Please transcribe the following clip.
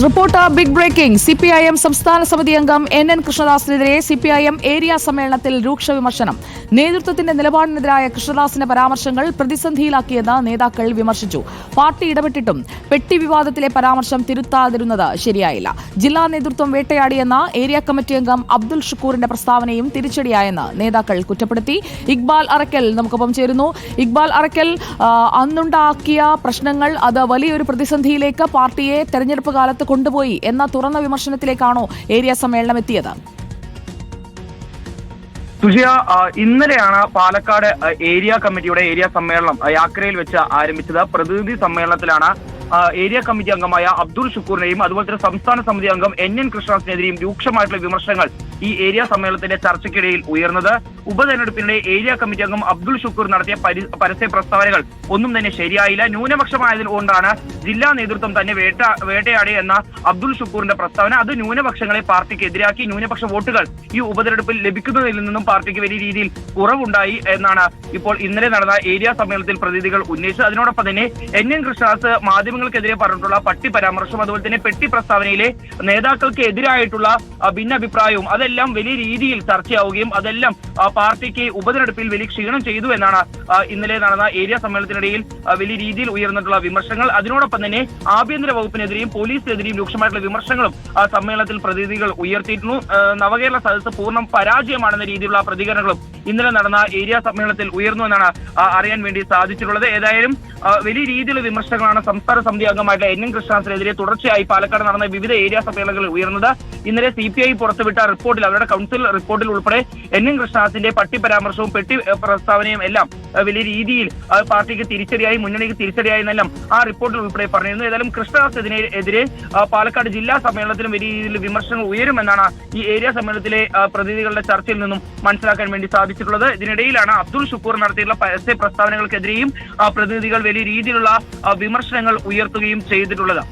Report big breaking. CPIM സംസ്ഥാന സമിതി അംഗം NN കൃഷ്ണദാസിനെതിരെ സിപിഐഎം ഏരിയ സമ്മേളനത്തിൽ രൂക്ഷ വിമർശനം. നേതൃത്വത്തിന്റെ നിലപാടിനെതിരായ കൃഷ്ണദാസിന്റെ പരാമർശങ്ങൾ പ്രതിസന്ധിയിലാക്കിയെന്ന് നേതാക്കൾ വിമർശിച്ചു. പാർട്ടി ഇടപെട്ടിട്ടും പെട്ടി വിവാദത്തിലെ പരാമർശം തിരുത്താതിരുന്നത് ശരിയായില്ല. ജില്ലാ നേതൃത്വം വേട്ടയാടിയെന്ന ഏരിയ കമ്മിറ്റി അംഗം അബ്ദുൾ ഷുക്കൂറിന്റെ പ്രസ്താവനയും തിരിച്ചടിയായെന്ന് നേതാക്കൾ കുറ്റപ്പെടുത്തി. ഇക്ബാൽ അറക്കൽ നമുക്കൊപ്പം ചേരുന്നു. ഇക്ബാൽ അറക്കൽ, അന്നുണ്ടാക്കിയ പ്രശ്നങ്ങൾ അത് വലിയൊരു പ്രതിസന്ധിയിലേക്ക് പാർട്ടിയെ തെരഞ്ഞെടുപ്പ് കാലത്ത് കൊണ്ടുപോയി എന്ന തുറന്ന വിമർശനത്തിലേക്കാണോ ഏരിയ സമ്മേളനം എത്തിയത്? സുജിയ, ഇന്നലെയാണ് പാലക്കാട് ഏരിയ കമ്മിറ്റിയുടെ ഏരിയ സമ്മേളനം യാക്രയിൽ വെച്ച് ആരംഭിച്ചത്. പ്രതിനിധി സമ്മേളനത്തിലാണ് ഏരിയ കമ്മിറ്റി അംഗമായ അബ്ദുൾ ഷുക്കൂറിനെയും അതുപോലെ തന്നെ സംസ്ഥാന സമിതി അംഗം NN കൃഷ്ണദാസിനെതിരെയും രൂക്ഷമായിട്ടുള്ള വിമർശനങ്ങൾ ഈ ഏരിയ സമ്മേളനത്തിന്റെ ചർച്ചയ്ക്കിടയിൽ ഉയർന്നത്. ഉപതെരഞ്ഞെടുപ്പിനിടെ ഏരിയ കമ്മിറ്റി അംഗം അബ്ദുൾ ഷുക്കൂർ നടത്തിയ പരസ്യ പ്രസ്താവനകൾ ഒന്നും തന്നെ ശരിയായില്ല. ന്യൂനപക്ഷമായതുകൊണ്ടാണ് ജില്ലാ നേതൃത്വം തന്നെ വേട്ടയാടി എന്ന അബ്ദുൾ ഷുക്കൂറിന്റെ പ്രസ്താവന. അത് ന്യൂനപക്ഷങ്ങളെ പാർട്ടിക്ക് എതിരാക്കി. ന്യൂനപക്ഷ വോട്ടുകൾ ഈ ഉപതെരഞ്ഞെടുപ്പിൽ ലഭിക്കുന്നതിൽ നിന്നും പാർട്ടിക്ക് വലിയ രീതിയിൽ കുറവുണ്ടായി എന്നാണ് ഇപ്പോൾ ഇന്നലെ നടന്ന ഏരിയ സമ്മേളനത്തിൽ പ്രതിനിധികൾ ഉന്നയിച്ചത്. അതിനോടൊപ്പം തന്നെ NN കൃഷ്ണദാസ് മാധ്യമങ്ങൾക്കെതിരെ പറഞ്ഞിട്ടുള്ള പട്ടി പരാമർശം, അതുപോലെ തന്നെ പെട്ടി പ്രസ്താവനയിലെ നേതാക്കൾക്ക് എതിരായിട്ടുള്ള ഭിന്നാഭിപ്രായവും അതെല്ലാം വലിയ രീതിയിൽ ചർച്ചയാവുകയും അതെല്ലാം പാർട്ടിക്ക് ഉപതെരഞ്ഞെടുപ്പിൽ വലിയ ക്ഷീണം ചെയ്തു എന്നാണ് ഇന്നലെ നടന്ന ഏരിയ സമ്മേളനത്തിനിടയിൽ വലിയ രീതിയിൽ ഉയർന്നിട്ടുള്ള വിമർശനങ്ങൾ. അതിനോടൊപ്പം തന്നെ ആഭ്യന്തര വകുപ്പിനെതിരെയും പോലീസിനെതിരെയും രൂക്ഷമായിട്ടുള്ള വിമർശനങ്ങളും സമ്മേളനത്തിൽ പ്രതിനിധികൾ ഉയർത്തിയിരുന്നു. നവകേരള സദസ്സ് പൂർണ്ണം പരാജയമാണെന്ന രീതിയിലുള്ള പ്രതികരണങ്ങളും ഇന്നലെ നടന്ന ഏരിയ സമ്മേളനത്തിൽ ഉയർന്നു എന്നാണ് അറിയാൻ വേണ്ടി സാധിച്ചിട്ടുള്ളത്. ഏതായാലും വലിയ രീതിയിലുള്ള വിമർശനങ്ങളാണ് സംസ്ഥാന സമിതി അംഗമായിട്ടുള്ള NN കൃഷ്ണദാസിനെതിരെ തുടർച്ചയായി പാലക്കാട് നടന്ന വിവിധ ഏരിയ സമ്മേളനങ്ങളിൽ ഉയർന്നത്. ഇന്നലെ CPI പുറത്തുവിട്ട റിപ്പോർട്ടിൽ, അവരുടെ കൗൺസിൽ റിപ്പോർട്ടിൽ ഉൾപ്പെടെ NN കൃഷ്ണദാസിന്റെ പട്ടി പരാമർശവും പെട്ടി പ്രസ്താവനയും എല്ലാം വലിയ രീതിയിൽ പാർട്ടിക്ക് തിരിച്ചടിയായി, മുന്നണിക്ക് തിരിച്ചടിയായി എന്നെല്ലാം ആ റിപ്പോർട്ടിൽ ഉൾപ്പെടെ പറഞ്ഞിരുന്നു. ഏതായാലും കൃഷ്ണദാസിനെതിരെ പാലക്കാട് ജില്ലാ സമ്മേളനത്തിലും വലിയ രീതിയിൽ വിമർശനങ്ങൾ ഉയരുമെന്നാണ് ഈ ഏരിയ സമ്മേളനത്തിലെ പ്രതിനിധികളുടെ ചർച്ചയിൽ നിന്നും മനസ്സിലാക്കാൻ വേണ്ടി സാധിച്ചിട്ടുള്ളത്. ഇതിനിടയിലാണ് അബ്ദുൾ ഷുക്കൂർ നടത്തിയിട്ടുള്ള പരസ്യ പ്രസ്താവനകൾക്കെതിരെയും പ്രതിനിധികൾ വലിയ രീതിയിലുള്ള വിമർശനങ്ങൾ ഉയർത്തുകയും ചെയ്തിട്ടുള്ളത്.